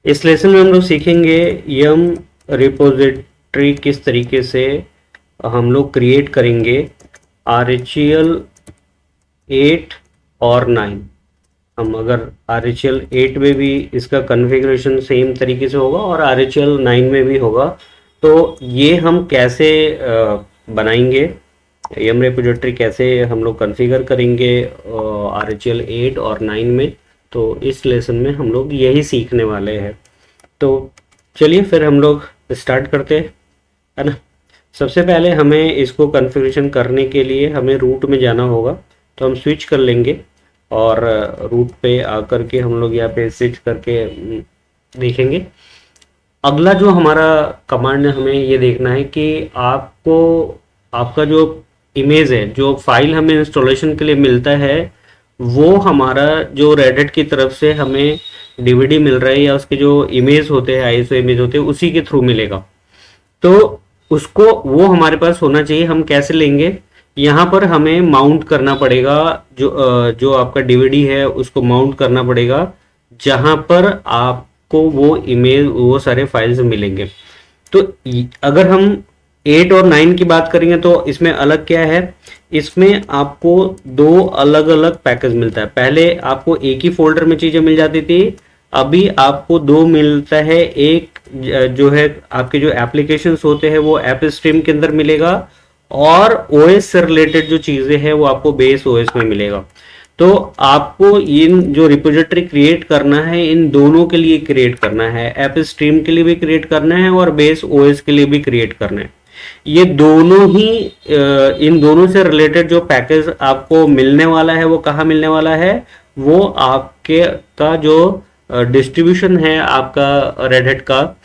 इस लेसन में हम लोग सीखेंगे यम रिपोजिटरी किस तरीके से हम लोग क्रिएट करेंगे RHEL 8 और 9। हम अगर RHEL 8 में भी इसका कन्फिग्रेशन सेम तरीके से होगा और RHEL 9 में भी होगा, तो ये हम कैसे बनाएंगे, यम रिपोजिटरी कैसे हम लोग कॉन्फ़िगर करेंगे RHEL 8 और 9 में, तो इस लेसन में हम लोग यही सीखने वाले हैं। तो चलिए फिर हम लोग स्टार्ट करते हैं, है ना। सबसे पहले हमें इसको कॉन्फ़िगरेशन करने के लिए हमें रूट में जाना होगा, तो हम स्विच कर लेंगे और रूट पे आकर के हम लोग यहाँ पे स्विच करके देखेंगे। अगला जो हमारा कमांड है, हमें ये देखना है कि आपको आपका जो इमेज है, जो फाइल हमें इंस्टॉलेशन के लिए मिलता है, वो हमारा जो रेडिट की तरफ से हमें डीवीडी मिल रहा है या उसके जो इमेज होते हैं, आईएसओ इमेज होते हैं, उसी के थ्रू मिलेगा। तो उसको वो हमारे पास होना चाहिए। हम कैसे लेंगे, यहाँ पर हमें माउंट करना पड़ेगा, जो आपका डीवीडी है उसको माउंट करना पड़ेगा जहां पर आपको वो इमेज, वो सारे फाइल्स मिलेंगे। तो अगर हम 8 और 9 की बात करेंगे तो इसमें अलग क्या है, इसमें आपको दो अलग अलग पैकेज मिलता है। पहले आपको एक ही फोल्डर में चीजें मिल जाती थी, अभी आपको दो मिलता है। एक जो है आपके जो एप्लीकेशंस होते हैं वो ऐप स्ट्रीम के अंदर मिलेगा, और ओएस से रिलेटेड जो चीजें हैं वो आपको बेस ओएस में मिलेगा। तो आपको इन जो रिपोजिटरी क्रिएट करना है, इन दोनों के लिए क्रिएट करना है, ऐप स्ट्रीम के लिए भी क्रिएट करना है और बेस ओएस के लिए भी क्रिएट करना है। ये दोनों ही इन दोनों से रिलेटेड जो पैकेज आपको मिलने वाला है, वो कहाँ मिलने वाला है, वो आपके का जो डिस्ट्रीब्यूशन है आपका रेडहेट का।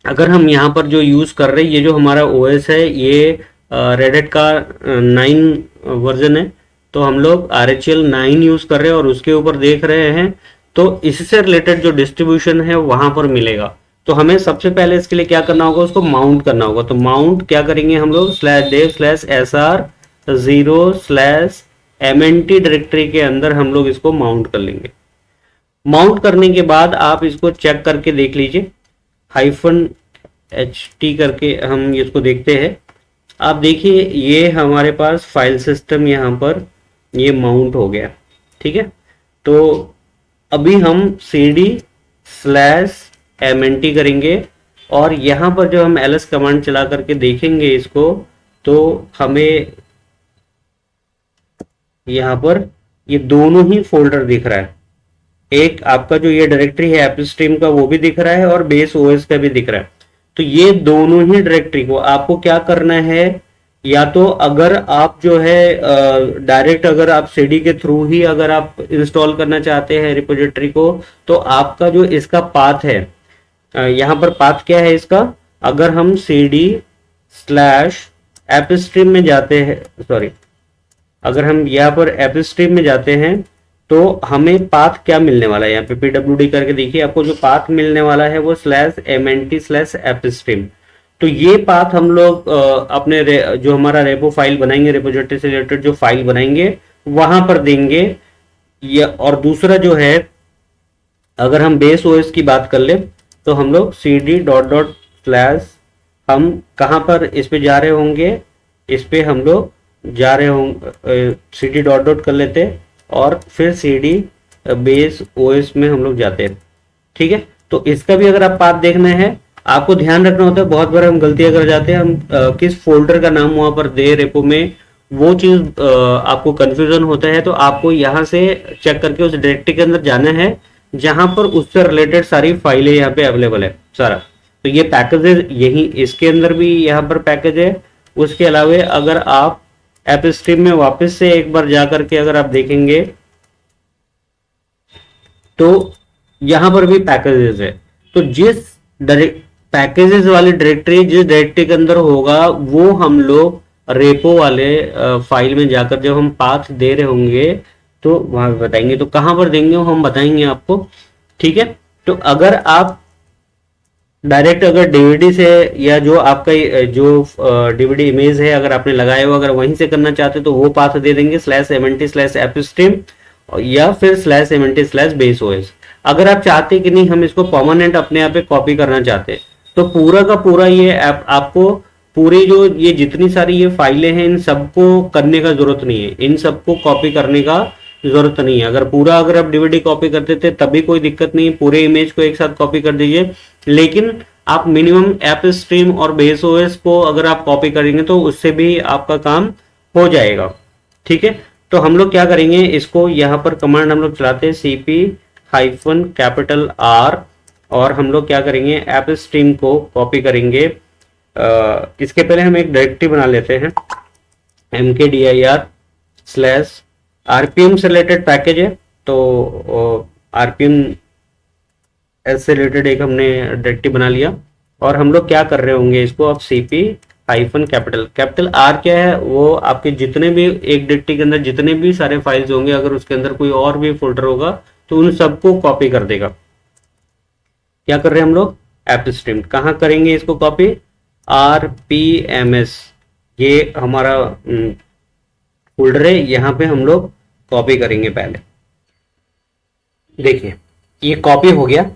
अगर हम यहाँ पर जो यूज कर रहे हैं, ये जो हमारा ओएस है, ये रेडहेट का 9 वर्जन है, तो हम लोग RHEL 9 यूज कर रहे हैं और उसके ऊपर देख रहे हैं। तो इससे रिलेटेड जो डिस्ट्रीब्यूशन है वहां पर मिलेगा। तो हमें सबसे पहले इसके लिए क्या करना होगा, उसको माउंट करना होगा। तो माउंट क्या करेंगे हम लोग, /dev/sr0/mnt डायरेक्टरी के अंदर हम लोग इसको माउंट कर लेंगे। माउंट करने के बाद आप इसको चेक करके देख लीजिए, -HT करके हम इसको देखते हैं। आप देखिए ये हमारे पास फाइल सिस्टम यहाँ पर ये माउंट हो गया, ठीक है। तो अभी हम cd/mnt करेंगे और यहाँ पर जो हम ls कमांड चला करके देखेंगे इसको, तो हमें यहाँ पर ये दोनों ही फोल्डर दिख रहा है। एक आपका जो ये डायरेक्टरी है ऐप स्ट्रीम का, वो भी दिख रहा है और बेस ओएस का भी दिख रहा है। तो ये दोनों ही डायरेक्टरी को आपको क्या करना है, या तो अगर आप जो है डायरेक्ट अगर आप सीडी के थ्रू ही अगर आप इंस्टॉल करना चाहते हैं रिपोजिटरी को, तो आपका जो इसका पाथ है, यहाँ पर पाथ क्या है इसका, अगर हम cd/ऐप स्ट्रीम में जाते हैं, सॉरी, अगर हम यहाँ पर ऐप स्ट्रीम में जाते हैं तो हमें पाथ क्या मिलने वाला है, यहाँ पे pwd करके देखिए, आपको जो पाथ मिलने वाला है वो /mnt/appstream। तो ये पाथ हम लोग अपने जो हमारा रेपो फाइल बनाएंगे, रिपोजिटरी से रिलेटेड जो फाइल बनाएंगे वहां पर देंगे। और दूसरा जो है, अगर हम बेस ओएस की बात कर ले तो हम लोग cd ... हम कहां पर इस पे जा रहे होंगे, इस पे हम लोग जा रहे होंगे, cd ... कर लेते और फिर cd बेस ओएस में हम लोग जाते हैं, ठीक है। तो इसका भी अगर आप पाथ देखना है, आपको ध्यान रखना होता है, बहुत बार हम गलतियां कर जाते हैं, हम किस फोल्डर का नाम वहां पर दे रेपो में, वो चीज आपको कंफ्यूजन होता है। तो आपको यहाँ से चेक करके उस डायरेक्टरी के अंदर जाना है जहां पर उससे रिलेटेड सारी फाइलें यहाँ पे अवेलेबल है सारा। तो ये पैकेज यही इसके अंदर भी यहाँ पर पैकेज है। उसके अलावा अगर आप ऐप स्ट्रीम में वापस से एक बार जा करके अगर आप देखेंगे तो यहां पर भी पैकेजेस है। तो जिस पैकेजेस वाली डायरेक्टरी जिस डायरेक्टरी के अंदर होगा, वो हम लोग रेपो वाले फाइल में जाकर जब हम पाथ दे रहे होंगे तो वहां बताएंगे। तो कहां पर देंगे वो हम बताएंगे आपको, ठीक है। तो अगर आप डायरेक्ट अगर डीवीडी से या जो आपका जो डीवीडी इमेज है अगर आपने लगाया हो, अगर वहीं से करना चाहते तो वो पाथ दे देंगे /mnt/appstream या फिर /mnt/baseOS। अगर आप चाहते कि नहीं हम इसको परमानेंट अपने यहाँ पे कॉपी करना चाहते, तो पूरा का पूरा ये ऐप आपको पूरी जो ये जितनी सारी ये फाइलें हैं इन सबको करने का जरूरत नहीं है, इन सबको कॉपी करने का जरूरत नहीं है। अगर आप डीवीडी कॉपी करते थे तभी कोई दिक्कत नहीं है, पूरे इमेज को एक साथ कॉपी कर दीजिए। लेकिन आप मिनिमम ऐप स्ट्रीम और बेस ओएस को अगर आप कॉपी करेंगे तो उससे भी आपका काम हो जाएगा। ठीक है, तो हम लोग क्या करेंगे, इसको यहाँ पर कमांड हम लोग चलाते हैं CP-R, और हम लोग क्या करेंगे ऐप स्ट्रीम को कॉपी करेंगे। इसके पहले हम एक डायरेक्टरी बना लेते हैं, mkdir/rpm से रिलेटेड पैकेज है, तो rpm से रिलेटेड एक हमने डायरेक्टरी बना लिया। और हम लोग क्या कर रहे होंगे इसको, अब CP-कैपिटल R क्या है, वो आपके जितने भी एक डायरेक्टरी के अंदर जितने भी सारे फाइल्स होंगे, अगर उसके अंदर कोई और भी फोल्डर होगा तो उन सबको कॉपी कर देगा। क्या कर रहे हैं हम लोग, ऐप स्ट्रीम। कहाँ करेंगे इसको कॉपी, RPMS, ये हमारा फोल्डर है, यहाँ पे हम लोग कॉपी करेंगे। पहले देखिए ये कॉपी हो गया।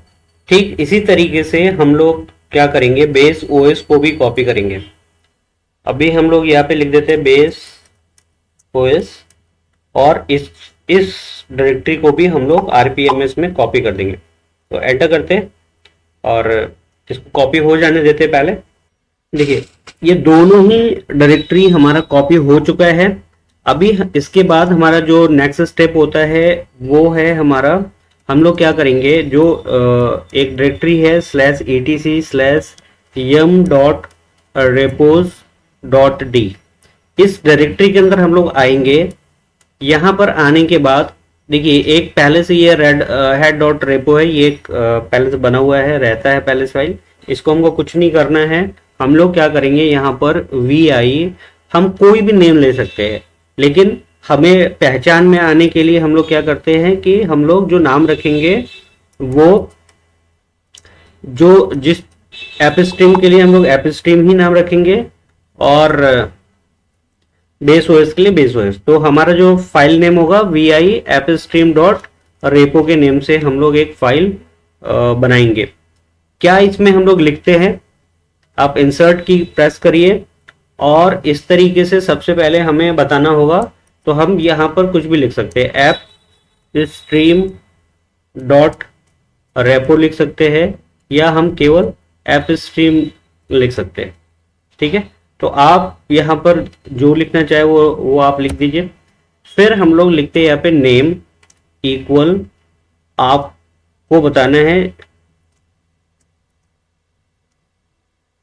ठीक इसी तरीके से हम लोग क्या करेंगे, बेस ओएस को भी कॉपी करेंगे। अभी हम लोग यहाँ पे लिख देते हैं बेस ओएस, और इस डायरेक्टरी को भी हम लोग RPMS में कॉपी कर देंगे। तो एंटर करते हैं और इसको कॉपी हो जाने देते हैं। पहले देखिए ये दोनों ही डायरेक्टरी हमारा कॉपी हो चुका है। अभी इसके बाद हमारा जो नेक्स्ट स्टेप होता है वो है हमारा, हम लोग क्या करेंगे, जो एक डायरेक्टरी है /etc/yum.repos.d, इस डायरेक्टरी के अंदर हम लोग आएंगे। यहाँ पर आने के बाद देखिए एक पहले से ये head.repo है, ये एक पहले से बना हुआ है, रहता है पहले से फाइल, इसको हमको कुछ नहीं करना है। हम लोग क्या करेंगे, यहाँ पर vi हम कोई भी नेम ले सकते हैं, लेकिन हमें पहचान में आने के लिए हम लोग क्या करते हैं कि हम लोग जो नाम रखेंगे वो जो जिस ऐप स्ट्रीम के लिए हम लोग ऐप स्ट्रीम ही नाम रखेंगे, और बेस ओएस के लिए बेस ओएस। तो हमारा जो फाइल नेम होगा vi appstream.repo के नेम से हम लोग एक फाइल बनाएंगे। क्या इसमें हम लोग लिखते हैं, आप इंसर्ट की प्रेस करिए, और इस तरीके से सबसे पहले हमें बताना होगा। तो हम यहाँ पर कुछ भी लिख सकते हैं, ऐप स्ट्रीम डॉट रेपो लिख सकते हैं, या हम केवल ऐप स्ट्रीम लिख सकते हैं। ठीक है, तो आप यहाँ पर जो लिखना चाहे वो आप लिख दीजिए। फिर हम लोग लिखते हैं यहाँ पे नेम इक्वल, आपको बताना है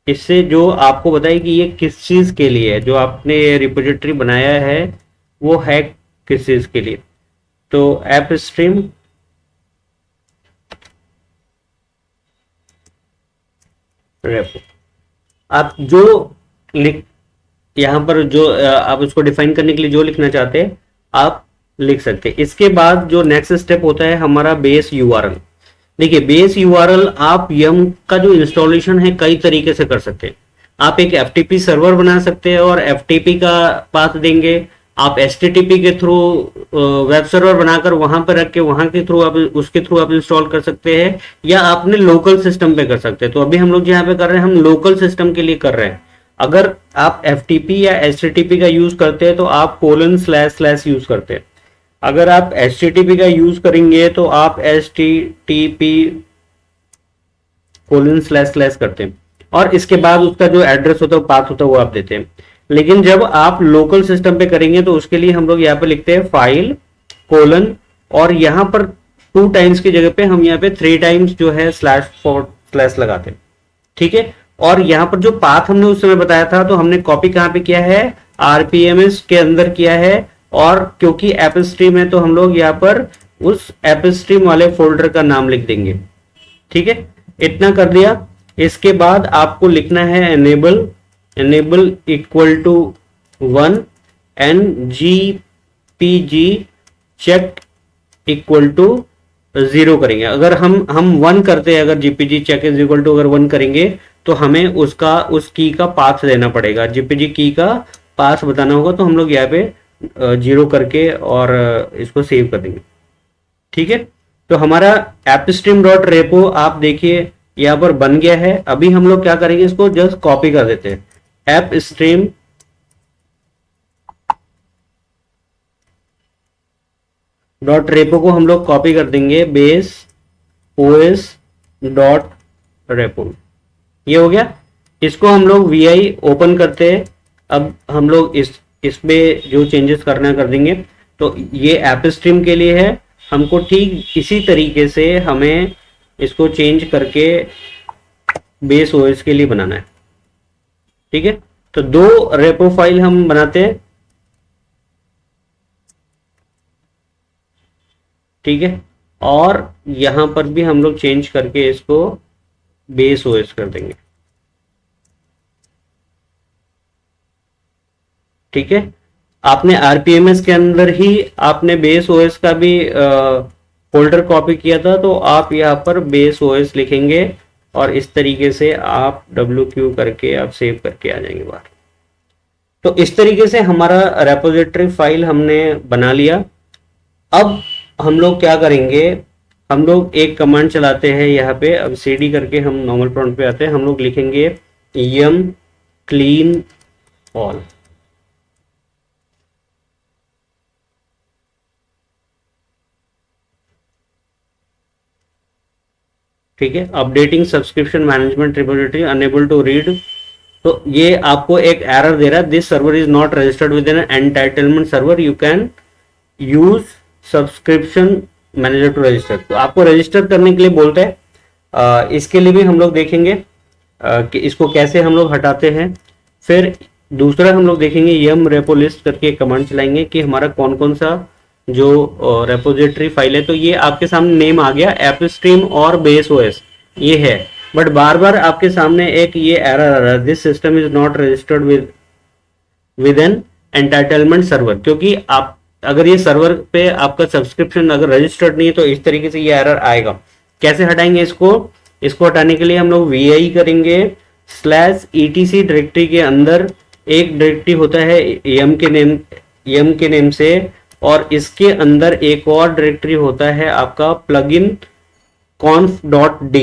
इससे जो आपको बताए कि ये किस चीज के लिए है, जो आपने रिपोजिटरी बनाया है वो है किस चीज के लिए। तो ऐप स्ट्रीम रेपो, आप जो लिख यहाँ पर जो आप उसको डिफाइन करने के लिए जो लिखना चाहते हैं आप लिख सकते हैं। इसके बाद जो नेक्स्ट स्टेप होता है हमारा बेस यूआरएल। देखिए बेस यूआरएल आप यम का जो इंस्टॉलेशन है कई तरीके से कर सकते हैं। आप एक एफटीपी सर्वर बना सकते हैं और एफटीपी का पाथ देंगे। आप एचटीटीपी के थ्रू वेब सर्वर बनाकर वहां पर रख के वहां के थ्रू आप उसके थ्रू आप इंस्टॉल कर सकते हैं, या आपने लोकल सिस्टम पे कर सकते हैं। तो अभी हम लोग यहाँ पे कर रहे हैं, हम लोकल सिस्टम के लिए कर रहे हैं। अगर आप एफटीपी या एचटीटीपी का यूज करते हैं तो आप :/ यूज करते हैं। अगर आप HTTP का यूज करेंगे तो आप HTTP :/ करते हैं, और इसके बाद उसका जो एड्रेस होता है पाथ होता है वो आप देते हैं। लेकिन जब आप लोकल सिस्टम पे करेंगे तो उसके लिए हम लोग यहाँ पे लिखते हैं फाइल : और यहाँ पर 2 टाइम्स की जगह पे हम यहाँ पे 3 टाइम्स जो है // लगाते हैं। ठीक है, और यहाँ पर जो पाथ हमने उस समय बताया था तो हमने कॉपी कहाँ पे किया है, RPMS के अंदर किया है। और क्योंकि ऐप स्ट्रीम है तो हम लोग यहाँ पर उस ऐप स्ट्रीम वाले फोल्डर का नाम लिख देंगे। ठीक है, इतना कर दिया। इसके बाद आपको लिखना है enable equal to 1 and gpg check equal to 0 करेंगे। अगर हम 1 करते हैं, अगर gpg check is equal to अगर 1 करेंगे तो हमें उस की का पाथ देना पड़ेगा, gpg की का पाथ बताना होगा। तो हम लोग यहाँ पे 0 करके और इसको सेव कर देंगे। ठीक है, तो हमारा appstream.repo आप देखिए यहाँ पर बन गया है। अभी हम लोग क्या करेंगे, इसको जस्ट कॉपी कर देते हैं। appstream डॉट रेपो को हम लोग कॉपी कर देंगे बेस ओएस डॉट रेपो, ये हो गया। इसको हम लोग वी ओपन करते हैं। अब हम लोग इसमें जो चेंजेस करना कर देंगे। तो ये ऐप स्ट्रीम के लिए है, हमको ठीक इसी तरीके से हमें इसको चेंज करके बेस ओएस के लिए बनाना है। ठीक है, तो दो रेपो फाइल हम बनाते हैं। ठीक है, और यहां पर भी हम लोग चेंज करके इसको बेस ओएस कर देंगे। ठीक है, आपने आरपीएमएस के अंदर ही आपने बेस ओएस का भी फोल्डर कॉपी किया था, तो आप यहाँ पर बेस ओएस लिखेंगे और इस तरीके से आप WQ करके आप सेव करके आ जाएंगे बाहर। तो इस तरीके से हमारा रेपोजिटरी फाइल हमने बना लिया। अब हम लोग क्या करेंगे, हम लोग एक कमांड चलाते हैं यहाँ पे। अब cd करके हम नॉर्मल प्रॉम्प्ट पे आते हैं, हम लोग लिखेंगे yum clean all। ठीक है, updating subscription management repository unable to read. तो ये आपको एक एरर दे रहा है, this server is not registered with an entitlement server, you can use subscription manager to register. तो आपको रजिस्टर करने के लिए बोलते हैं। इसके लिए भी हम लोग देखेंगे कि इसको कैसे हम लोग हटाते हैं। फिर दूसरा हम लोग देखेंगे यम रेपो लिस्ट करके एक कमांड चलाएंगे कि हमारा कौन कौन सा जो रेपोजिटरी फाइल है। तो ये आपके सामने नेम आ गया ऐप स्ट्रीम और बेस ओएस ये है, बट बार बार आपके सामने एक ये एरर आ रहा है, this system is not registered with an entitlement server. क्योंकि आप अगर ये सर्वर पे आपका सब्सक्रिप्शन अगर रजिस्टर्ड नहीं है तो इस तरीके से ये एरर आएगा। कैसे हटाएंगे इसको हटाने के लिए हम लोग वी करेंगे /etc डायरेक्टरी के अंदर एक डायरेक्टरी होता है यम के नेम से, और इसके अंदर एक और डायरेक्टरी होता है आपका plugin conf.d।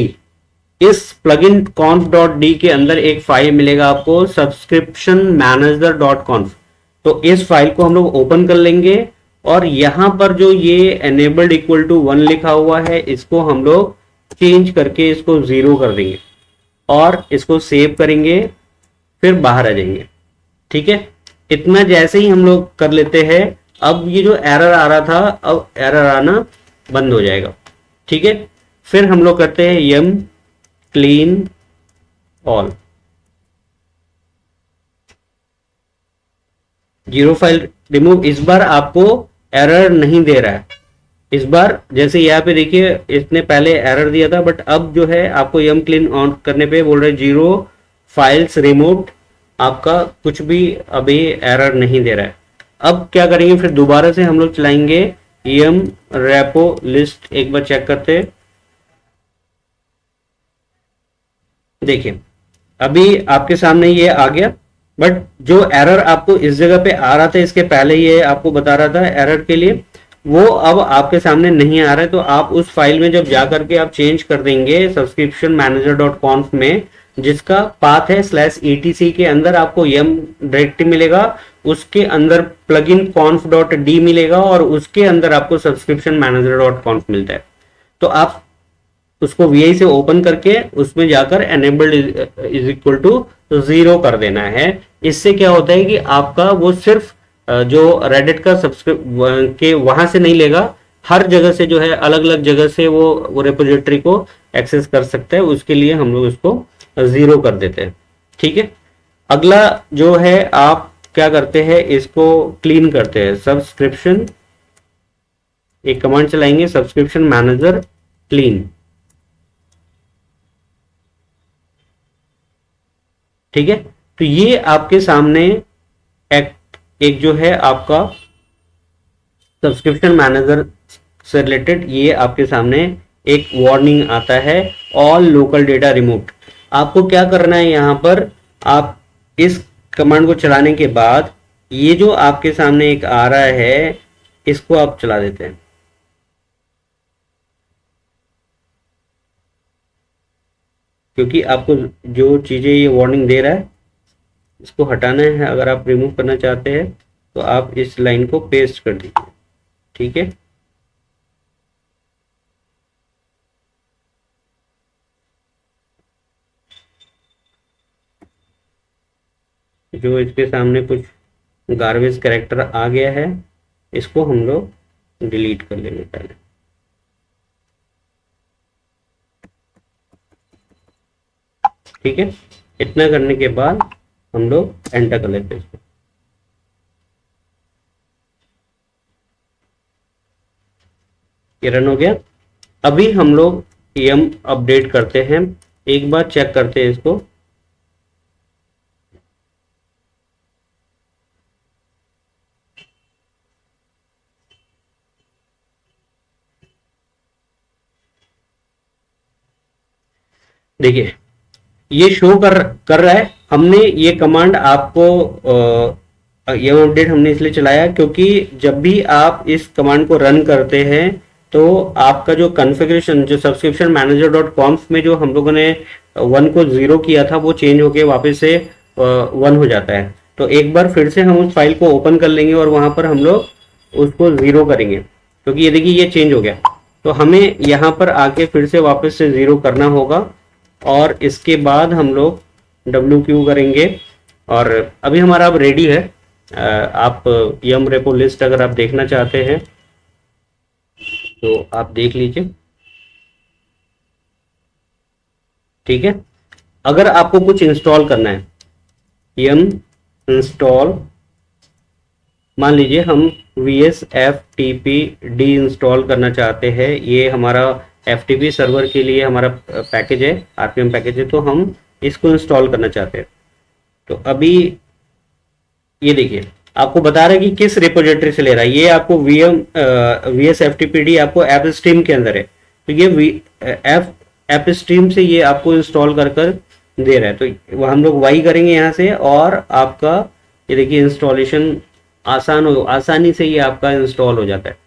इस plugin conf.d के अंदर एक फाइल मिलेगा आपको subscription manager.conf। तो इस फाइल को हम लोग ओपन कर लेंगे और यहां पर जो ये enabled equal to 1 लिखा हुआ है इसको हम लोग चेंज करके इसको 0 कर देंगे और इसको सेव करेंगे, फिर बाहर आ जाएंगे। ठीक है, इतना जैसे ही हम लोग कर लेते हैं, अब ये जो एरर आ रहा था अब एरर आना बंद हो जाएगा। ठीक है, फिर हम लोग करते हैं यम क्लीन ऑल, 0 फाइल रिमूव। इस बार आपको एरर नहीं दे रहा है। इस बार जैसे यहाँ पे देखिए इसने पहले एरर दिया था, बट अब जो है आपको यम क्लीन ऑन करने पे बोल रहे 0 फाइल्स रिमूव्ड, आपका कुछ भी अभी एरर नहीं दे रहा है। अब क्या करेंगे, फिर दोबारा से हम लोग चलाएंगे यम रेपो लिस्ट, एक बार चेक करते हैं। देखिए अभी आपके सामने ये आ गया, बट जो एरर आपको इस जगह पे आ रहा था इसके पहले ये आपको बता रहा था एरर के लिए, वो अब आपके सामने नहीं आ रहा है। तो आप उस फाइल में जब जाकर के आप चेंज कर देंगे सब्सक्रिप्शन मैनेजर डॉट कॉन्फ में, जिसका पाथ है /etc के अंदर आपको यम डायरेक्टरी मिलेगा, उसके अंदर plugin conf.d मिलेगा और उसके अंदर आपको सब्सक्रिप्शन मैनेजर डॉट कॉन्फ मिलता है। तो आप उसको वी से ओपन करके उसमें जाकर enabled इज इक्वल टू 0 कर देना है। इससे क्या होता है कि आपका वो सिर्फ जो रेडिट का सब्सक्रिप्ट के वहां से नहीं लेगा, हर जगह से जो है अलग अलग जगह से वो रेपोजिटरी को एक्सेस कर सकता है। उसके लिए हम लोग उसको 0 कर देते हैं। ठीक है, अगला जो है आप क्या करते हैं, इसको क्लीन करते हैं। सब्सक्रिप्शन, एक कमांड चलाएंगे सब्सक्रिप्शन मैनेजर क्लीन। ठीक है, तो ये आपके सामने एक जो है आपका सब्सक्रिप्शन मैनेजर से रिलेटेड ये आपके सामने एक वार्निंग आता है, ऑल लोकल डेटा रिमूव्ड। आपको क्या करना है, यहां पर आप इस कमांड को चलाने के बाद ये जो आपके सामने एक आ रहा है इसको आप चला देते हैं। क्योंकि आपको जो चीज़ें ये वार्निंग दे रहा है इसको हटाना है। अगर आप रिमूव करना चाहते हैं तो आप इस लाइन को पेस्ट कर दीजिए, ठीक है। जो इसके सामने कुछ गार्बेज कैरेक्टर आ गया है इसको हम लोग डिलीट कर लेंगे पहले। ठीक है, इतना करने के बाद हम लोग एंटर कर लेते हैं इसको। ये रन हो गया। अभी हम लोग यम अपडेट करते हैं, एक बार चेक करते हैं इसको। देखिए ये शो कर रहा है। हमने ये कमांड आपको ये अपडेट हमने इसलिए चलाया क्योंकि जब भी आप इस कमांड को रन करते हैं तो आपका जो कॉन्फ़िगरेशन जो सब्सक्रिप्शन मैनेजर डॉट कॉम्स में जो हम लोगों ने 1 को 0 किया था वो चेंज होके वापस से 1 हो जाता है। तो एक बार फिर से हम उस फाइल को ओपन कर लेंगे और वहां पर हम लोग उसको 0 करेंगे, क्योंकि ये देखिए ये चेंज हो गया। तो हमें यहाँ पर आके फिर से वापस से 0 करना होगा और इसके बाद हम लोग WQ करेंगे। और अभी हमारा अब रेडी है। आप यम रेपो लिस्ट अगर आप देखना चाहते हैं तो आप देख लीजिए, ठीक है। अगर आपको कुछ इंस्टॉल करना है, यम इंस्टॉल, मान लीजिए हम VSFTPD इंस्टॉल करना चाहते हैं, ये हमारा FTP सर्वर के लिए हमारा पैकेज है, RPM पैकेज है, तो हम इसको इंस्टॉल करना चाहते हैं। तो अभी ये देखिए आपको बता रहा है कि किस रिपोजिटरी से ले रहा है। ये आपको VSFTPD आपको ऐप स्ट्रीम के अंदर है, तो ये ऐप स्ट्रीम से ये आपको इंस्टॉल कर दे रहा है। तो हम लोग वाई करेंगे यहाँ से और आपका ये देखिए इंस्टॉलेशन आसानी से ये आपका इंस्टॉल हो जाता है।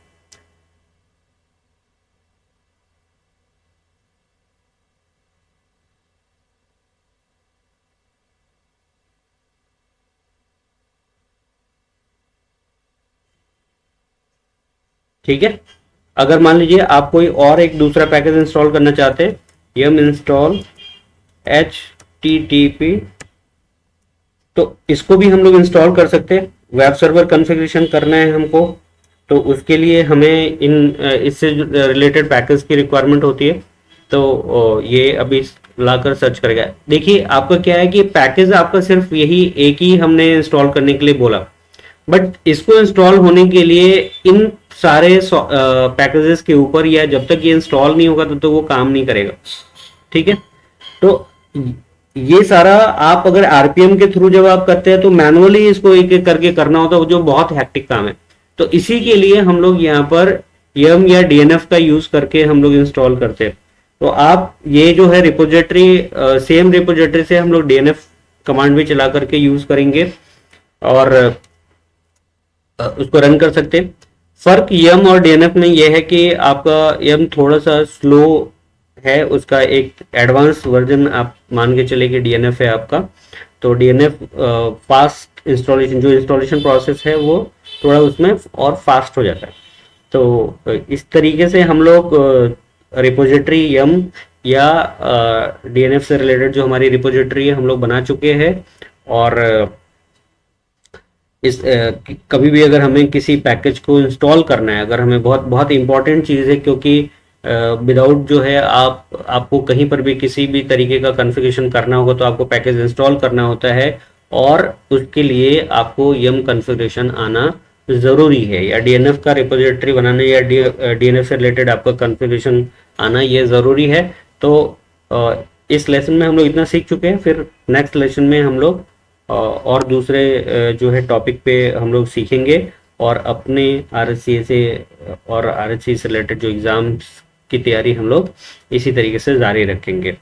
ठीक है, अगर मान लीजिए आप कोई और एक दूसरा पैकेज इंस्टॉल करना चाहते हैं, यम इंस्टॉल HTTP, तो इसको भी हम लोग इंस्टॉल कर सकते हैं। वेब सर्वर कॉन्फ़िगरेशन करना है हमको, तो उसके लिए हमें इससे रिलेटेड पैकेज की रिक्वायरमेंट होती है। तो ये अभी लाकर सर्च करेगा। देखिए आपका क्या है कि पैकेज आपका सिर्फ यही एक ही हमने इंस्टॉल करने के लिए बोला, बट इसको इंस्टॉल होने के लिए इन सारे पैकेजेस के ऊपर या जब तक ये इंस्टॉल नहीं होगा तब तक वो काम नहीं करेगा। ठीक है, तो ये सारा आप अगर आरपीएम के थ्रू जब आप करते हैं तो मैनुअली इसको एक एक करके करना होता है, जो बहुत हैक्टिक काम है। तो इसी के लिए हम लोग यहाँ पर यम या डीएनएफ का यूज करके हम लोग इंस्टॉल करते हैं। तो आप ये जो है रिपोजिटरी, सेम रिपोजिटरी से हम लोग डीएनएफ कमांड भी चला करके यूज करेंगे और उसको रन कर सकते हैं। फर्क यम और डीएनएफ में यह है कि आपका यम थोड़ा सा स्लो है, उसका एक एडवांस वर्जन आप मान के चले कि डीएनएफ है आपका। तो डीएनएफ फास्ट इंस्टॉलेशन, जो इंस्टॉलेशन प्रोसेस है वो थोड़ा उसमें और फास्ट हो जाता है। तो इस तरीके से हम लोग रिपोजिटरी यम या डीएनएफ से रिलेटेड जो हमारी रिपोजिटरी है हम लोग बना चुके हैं। और इस कभी भी अगर हमें किसी पैकेज को इंस्टॉल करना है, अगर हमें बहुत बहुत इंपॉर्टेंट चीज़ है, क्योंकि विदाउट जो है आपको कहीं पर भी किसी भी तरीके का कॉन्फ़िगरेशन करना होगा तो आपको पैकेज इंस्टॉल करना होता है और उसके लिए आपको यम कॉन्फ़िगरेशन आना ज़रूरी है, या डीएनएफ का रिपोजिटरी बनाना या डीएनएफ से रिलेटेड आपका कॉन्फ़िगरेशन आना ये ज़रूरी है। तो इस लेसन में हम लोग इतना सीख चुके हैं। फिर नेक्स्ट लेसन में हम लोग और दूसरे जो है टॉपिक पे हम लोग सीखेंगे और अपने RSCA से और RHC से रिलेटेड जो एग्ज़ाम्स की तैयारी हम लोग इसी तरीके से जारी रखेंगे।